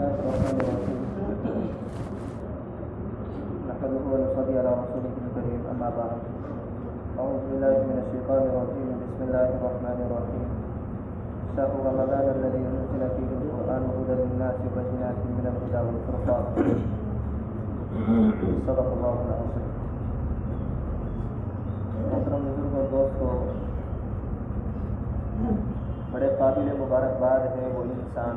الله الرحمن الرحيم نحمده ونصلي على رسوله الكريم أما بعد أعوذ بالله من الشيطان الرجيم بسم الله الرحمن الرحيم شهر رمضان الذي أنزل فيه القرآن هدى للناس وبينات من الهدى والفرقان صدق الله العظيم. محترم بزرگ اور دوستو، بڑے قابل مبارکباد ہیں وہ انسان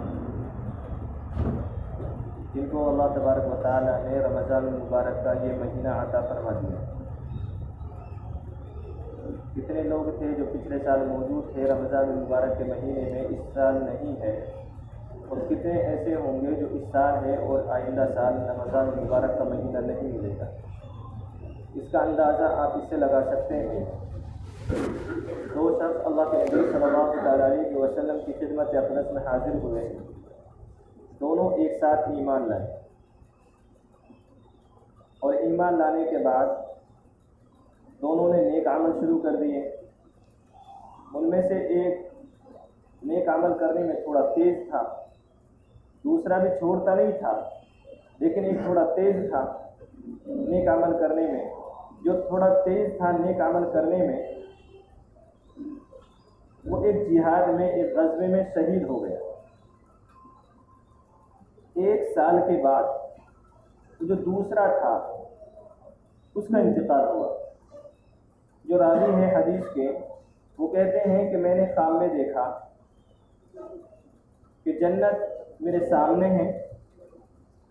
جن کو اللہ تبارک و تعالیٰ نے رمضان المبارک کا یہ مہینہ عطا فرما دیا. کتنے لوگ تھے جو پچھلے سال موجود تھے رمضان المبارک کے مہینے میں، اس سال نہیں ہے، اور کتنے ایسے ہوں گے جو اس سال ہے اور آئندہ سال رمضان المبارک کا مہینہ نہیں ملے گا. اس کا اندازہ آپ اس سے لگا سکتے ہیں. دو شخص اللہ کے نبی صلی اللہ علیہ وسلم کی خدمت اقدس میں حاضر ہوئے، دونوں ایک ساتھ ایمان لائے، اور ایمان لانے کے بعد دونوں نے نیک عمل شروع کر دیے. ان میں سے ایک نیک عمل کرنے میں تھوڑا تیز تھا، دوسرا بھی چھوڑتا نہیں تھا لیکن ایک تھوڑا تیز تھا نیک عمل کرنے میں. جو تھوڑا تیز تھا نیک عمل کرنے میں، وہ ایک جہاد میں، ایک غزوے میں شہید ہو گیا. ایک سال کے بعد جو دوسرا تھا اس کا انتقال ہوا. جو راوی ہیں حدیث کے وہ کہتے ہیں کہ میں نے خواب میں دیکھا کہ جنت میرے سامنے ہے.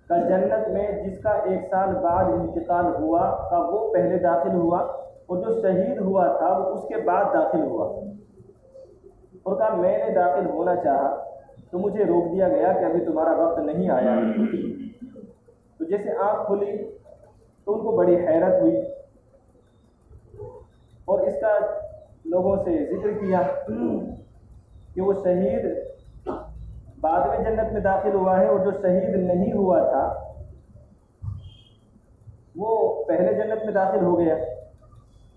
کا جنت میں جس کا ایک سال بعد انتقال ہوا کا وہ پہلے داخل ہوا، اور جو شہید ہوا تھا وہ اس کے بعد داخل ہوا. اور کہا میں نے داخل ہونا چاہا تو مجھے روک دیا گیا کہ ابھی تمہارا وقت نہیں آیا. تو جیسے آنکھ کھلی تو ان کو بڑی حیرت ہوئی، اور اس کا لوگوں سے ذکر کیا کہ وہ شہید بعد میں جنت میں داخل ہوا ہے، اور جو شہید نہیں ہوا تھا وہ پہلے جنت میں داخل ہو گیا.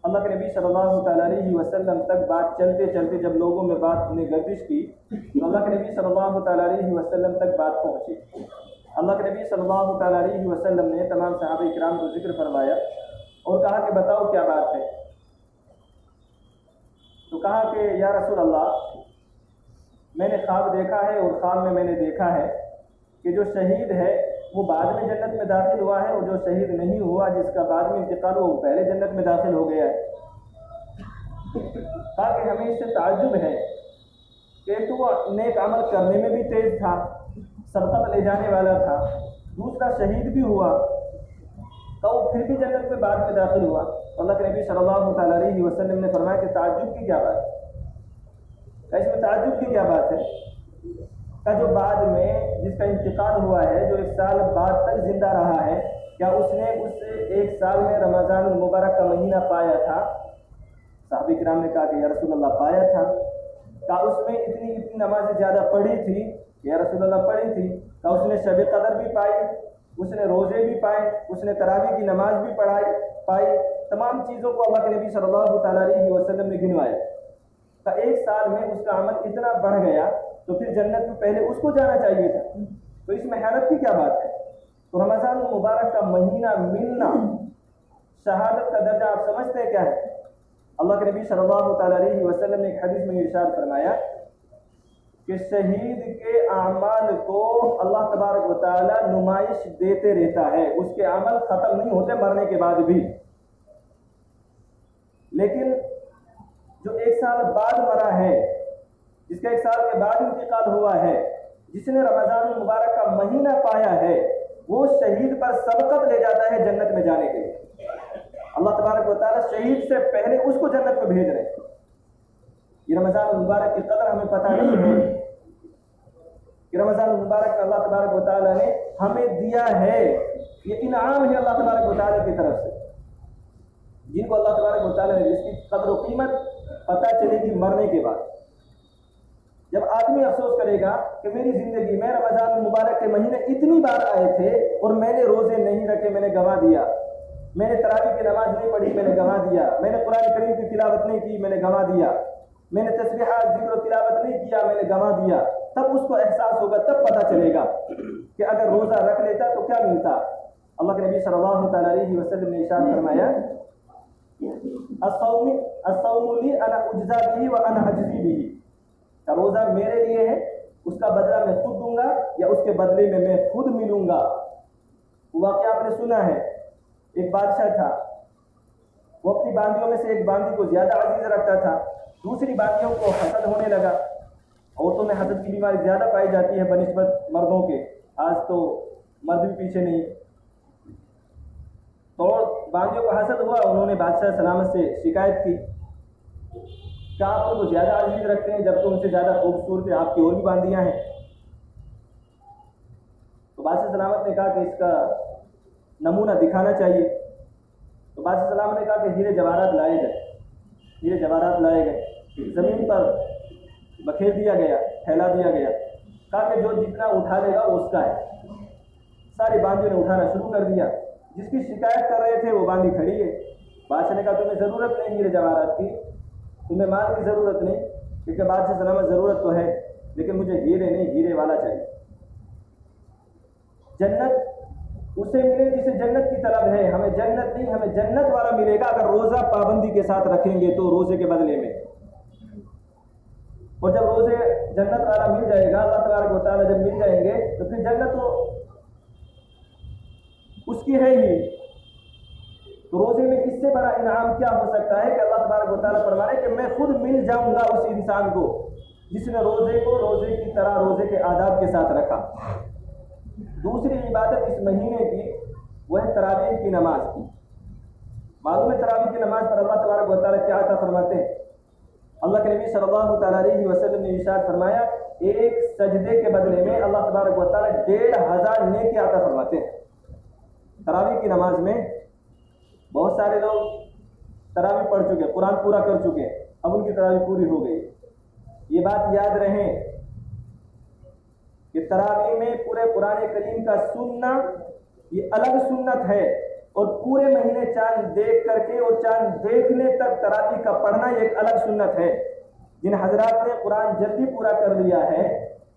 اللہ کے نبی صلی اللہ علیہ وسلم تک بات چلتے چلتے جب لوگوں میں بات نے گردش کی تو اللہ کے نبی صلی اللہ علیہ وسلم تک بات پہنچی. اللہ کے نبی صلی اللہ علیہ وسلم نے تمام صحابہ اکرام کو ذکر فرمایا اور کہا کہ بتاؤ کیا بات ہے. تو کہا کہ یا رسول اللہ، میں نے خواب دیکھا ہے، اور خواب میں نے دیکھا ہے کہ جو شہید ہے وہ بعد میں جنت میں داخل ہوا ہے، اور جو شہید نہیں ہوا جس کا بعد میں انتقال ہوا وہ پہلے جنت میں داخل ہو گیا ہے. کہا کہ ہمیں اس سے تعجب ہے کہ ایک تو وہ نیک عمل کرنے میں بھی تیز تھا، سبقت لے جانے والا تھا، دوسرا شہید بھی ہوا تو وہ پھر بھی جنت میں بعد میں داخل ہوا. اللہ کے نبی صلی اللہ علیہ وسلم نے فرمایا کہ تعجب کی کیا بات ہے؟ اس میں تعجب کی کیا بات ہے؟ کہ جو بعد میں جس کا انتقال ہوا ہے، جو ایک سال بعد تک زندہ رہا ہے، کیا اس نے اس ایک سال میں رمضان المبارک کا مہینہ پایا تھا؟ صحابہ کرام نے کہا کہ یا رسول اللہ پایا تھا. کہا اس میں اتنی نمازیں زیادہ پڑھی تھی؟ یا رسول اللہ پڑھی تھی. کہا اس نے شب قدر بھی پائی، اس نے روزے بھی پائے، اس نے تراویح کی نماز بھی پائی. تمام چیزوں کو اللہ کے نبی صلی اللہ علیہ وسلم نے گنوایا. کہ ایک سال میں اس کا عمل اتنا بڑھ گیا تو پھر جنت میں پہلے اس کو جانا چاہیے تھا. تو اس میں حیرت کی کیا بات ہے؟ تو رمضان المبارک کا مہینہ ملنا، شہادت کا درجہ آپ سمجھتے ہیں کیا ہے؟ اللہ کے نبی صلی اللہ علیہ وسلم نے ایک حدیث میں ارشاد فرمایا کہ شہید کے اعمال کو اللہ تبارک و تعالی نمائش دیتے رہتا ہے. اس کے عمل ختم نہیں ہوتے مرنے کے بعد بھی. لیکن جو ایک سال بعد مرا ہے، جس کا ایک سال کے بعد انتقال ہوا ہے، جس نے رمضان المبارک کا مہینہ پایا ہے، وہ شہید پر سبقت لے جاتا ہے جنت میں جانے کے لیے. اللہ تبارک و تعالیٰ شہید سے پہلے اس کو جنت میں بھیج رہے ہیں. یہ رمضان المبارک کی قدر ہمیں پتہ نہیں ہے کہ رمضان المبارک اللہ تبارک و تعالیٰ نے ہمیں دیا ہے. یہ انعام ہے اللہ تبارک و تعالیٰ کی طرف سے. جن کو اللہ تبارک و تعالیٰ نے جس کی قدر و قیمت پتہ چلے گی مرنے کے بعد. جب آدمی افسوس کرے گا کہ میری زندگی میں رمضان المبارک کے مہینے اتنی بار آئے تھے اور میں نے روزے نہیں رکھے، میں نے گنوا دیا، میں نے تراویح کی نماز نہیں پڑھی، میں نے گنوا دیا، میں نے قرآن کریم کی تلاوت نہیں کی، میں نے گنوا دیا، میں نے تسبیحات ذکر و تلاوت نہیں کیا، میں نے گنوا دیا. تب اس کو احساس ہوگا، تب پتہ چلے گا کہ اگر روزہ رکھ لیتا تو کیا ملتا. اللہ کے نبی صلی اللہ تعالیٰ علیہ وسلم نے ارشاد فرمایا الصوم لی انا اجزا به وانا اجزی به، کہ روزہ میرے لیے ہے، اس کا بدلہ میں خود دوں گا یا اس کے بدلے میں خود ملوں گا. واقعہ آپ نے سنا ہے، ایک بادشاہ تھا، وہ اپنی باندیوں میں سے ایک باندی کو زیادہ عزیز رکھتا تھا. دوسری باندیوں کو حسد ہونے لگا. عورتوں میں حسد کی بیماری زیادہ پائی جاتی ہے بنسبت مردوں کے، آج تو مرد بھی پیچھے نہیں. تو باندیوں کو حسد ہوا، انہوں نے بادشاہ سلامت سے شکایت کی کہ آپ ان کو زیادہ عزیز رکھتے ہیں جبکہ ان سے زیادہ خوبصورت آپ کی اور بھی باندیاں ہیں. تو بادشاہ سلامت نے کہا کہ اس کا نمونہ دکھانا چاہیے. تو بادشاہ سلامت نے کہا کہ ہیرے جواہرات لائے گئے. ہیرے جواہرات لائے گئے، زمین پر بکھیر دیا گیا، پھیلا دیا گیا. کہا کہ جو جتنا اٹھا لے گا وہ اس کا ہے. ساری باندیوں نے اٹھانا شروع کر دیا. جس کی شکایت کر رہے تھے وہ باندی کھڑی ہے. بادشاہ نے کہا تمہیں ضرورت نہیں ہیرے جواہرات کی، تمہیں مال کی ضرورت نہیں، کیونکہ بادشاہ سلامت ضرورت تو ہے لیکن مجھے ہیرے نہیں، ہیرے والا چاہیے. جنت اسے ملے جسے جنت کی طلب ہے، ہمیں جنت نہیں، ہمیں جنت والا ملے گا اگر روزہ پابندی کے ساتھ رکھیں گے تو روزے کے بدلے میں. اور جب روزے جنت والا مل جائے گا، اللہ تبارک و تعالیٰ جب مل جائیں گے تو پھر جنت تو اس کی ہے ہی. تو روزے میں اس سے بڑا انعام کیا ہو سکتا ہے کہ اللہ تبارک و تعالیٰ فرما رہے ہیں کہ میں خود مل جاؤں گا اس انسان کو جس نے روزے کو روزے کی طرح روزے کے آداب کے ساتھ رکھا. دوسری عبادت اس مہینے کی وہ ہے تراویح کی نماز کی. معلوم ہے تراویح کی نماز پر اللہ تبارک و تعالیٰ کیا عطا فرماتے ہیں. اللہ کے نبی صلی اللہ تعالیٰ علیہ وسلم نے ارشاد فرمایا ایک سجدے کے بدلے میں اللہ تبارک و تعالیٰ 1500 نیکی عطا فرماتے ہیں. تراویح کی نماز میں بہت سارے لوگ تراویح پڑھ چکے، قرآن پورا کر چکے، اب ان کی تراویح پوری ہو گئی. یہ بات یاد رہے کہ تراویح میں پورے قرآن کریم کا سننا یہ الگ سنت ہے، اور پورے مہینے چاند دیکھ کر کے اور چاند دیکھنے تک تراویح کا پڑھنا یہ ایک الگ سنت ہے. جن حضرات نے قرآن جلدی پورا کر لیا ہے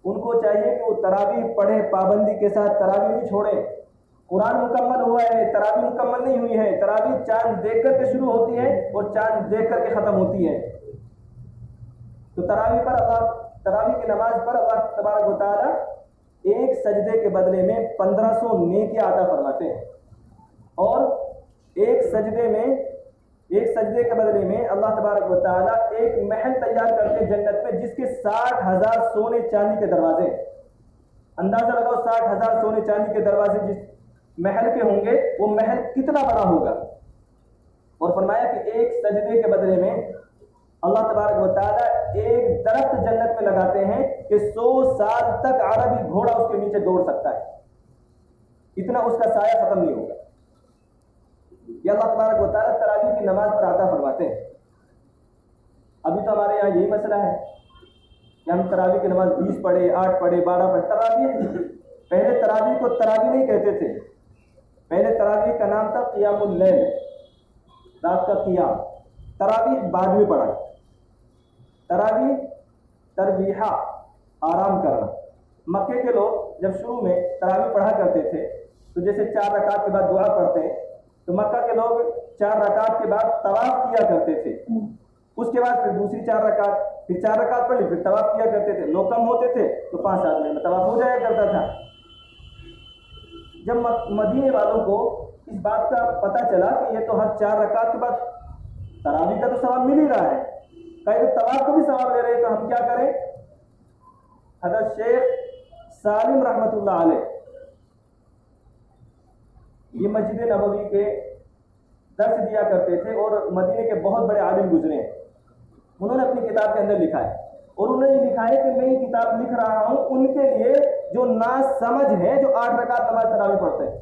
ان کو چاہیے کہ وہ تراویح پڑھیں، پابندی کے ساتھ تراویح نہیں چھوڑیں. قرآن مکمل ہوا ہے، تراویح مکمل نہیں ہوئی ہے. تراویح چاند دیکھ کر کے شروع ہوتی ہے اور چاند دیکھ کر کے ختم ہوتی ہے. تو تراویح کی نماز پر اللہ تبارک و تعالیٰ ایک سجدے کے بدلے میں 1500 نیکیاں عطا فرماتے ہیں. اور ایک سجدے کے بدلے میں اللہ تبارک و تعالیٰ ایک محل تیار کرتے ہیں جنت میں جس کے 60,000 سونے چاندی کے دروازے. اندازہ لگاؤ 60,000 سونے چاندی کے دروازے جس محل کے ہوں گے وہ محل کتنا بڑا ہوگا. اور فرمایا کہ ایک سجدے کے بدلے میں اللہ تبارک و تعالیٰ ایک درخت جنت میں لگاتے ہیں کہ 100 سال تک عربی گھوڑا اس کے نیچے دوڑ سکتا ہے، اتنا اس کا سایہ ختم نہیں ہوگا. یہ اللہ تبارک و تعالیٰ تراویح کی نماز پر عطا فرماتے ہیں. ابھی تو ہمارے یہاں یہی مسئلہ ہے کہ ہم تراویح کی نماز 20 پڑھے، 8 پڑھے، 12 پڑھے. تراویح پہلے تراویح کو تراویح نہیں کہتے تھے، پہلے تراویح کا نام تھا قیام اللیل، رات کا قیام. تراویح بعد میں پڑھا. تراویح ترویحہ آرام کرنا. مکے کے لوگ جب شروع میں تراویح پڑھا کرتے تھے تو جیسے 4 رکعت کے بعد دعا پڑھتے ہیں تو مکہ کے لوگ 4 رکعت کے بعد طواف کیا کرتے تھے. اس کے بعد پھر دوسری 4 رکعت، پھر 4 رکعت پڑھ لی، پھر طواف کیا کرتے تھے. لوگ کم ہوتے تھے تو 5-7 منٹ میں طواف ہو جایا کرتا تھا. جب مدینے والوں کو اس بات کا پتہ چلا کہ یہ تو ہر 4 رکعت کے بعد تراویح کا تو ثواب مل ہی رہا ہے، کہیں تو طواف کو بھی ثواب لے رہے ہیں، تو ہم کیا کریں. حضرت شیخ سالم رحمۃ اللہ علیہ یہ مسجد نبوی کے درس دیا کرتے تھے اور مدینے کے بہت بڑے عالم گزرے ہیں. انہوں نے اپنی کتاب کے اندر لکھا ہے اور انہوں نے یہ لکھا ہے کہ میں یہ کتاب لکھ رہا ہوں ان کے لیے جو ناسمجھ ہیں، جو 8 رکعت نماز تراویح پڑھتے ہیں.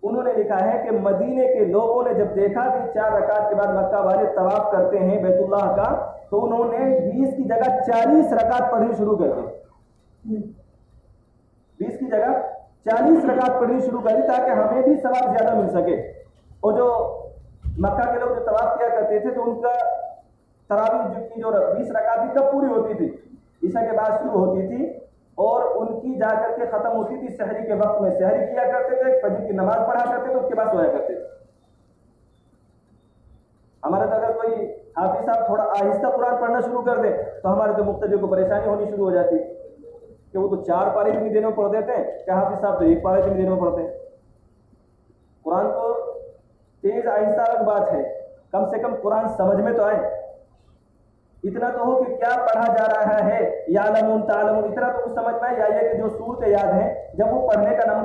انہوں نے لکھا ہے کہ مدینے کے لوگوں نے جب دیکھا کہ 4 رکعت کے بعد مکہ والے طواف کرتے ہیں بیت اللہ کا تو انہوں نے 20 کی جگہ 40 رکعت پڑھنی شروع کر دی. 20 کی جگہ 40 رکعت پڑھنی شروع کر دی تاکہ ہمیں بھی ثواب زیادہ مل سکے. اور جو مکہ کے لوگ جو طواف کیا کرتے تھے تو ان کا تراویح جو 20 رکعت تھی کب پوری ہوتی تھی؟ عشاء کے بعد شروع ہوتی تھی اور ان کی جا کر کے ختم ہوتی تھی سحری کے وقت میں، سحری کیا کرتے تھے، فجر کی نماز پڑھا کرتے تھے، اس کے بعد سویا کرتے تھے۔ ہمارے تو اگر کوئی حافظ صاحب تھوڑا آہستہ قرآن پڑھنا شروع کر دے تو ہمارے تو مقتدیوں کو پریشانی ہونی شروع ہو جاتی کہ وہ تو 4 پارے اتنی دیر میں پڑھ دیتے ہیں، کہ حافظ صاحب تو 1 پارے اتنی دیر میں پڑھتے ہیں۔ قرآن کو تیز آہستہ الگ بات ہے، کم سے کم قرآن سمجھ میں تو آئے، اتنا تو ہو کہ کیا پڑھا جا رہا ہے، یعلمون تعلمون، اتنا تو کچھ سمجھ میں آئے، یا یہ کہ جو صورتیں یاد ہیں جب وہ پڑھنے کا نمبر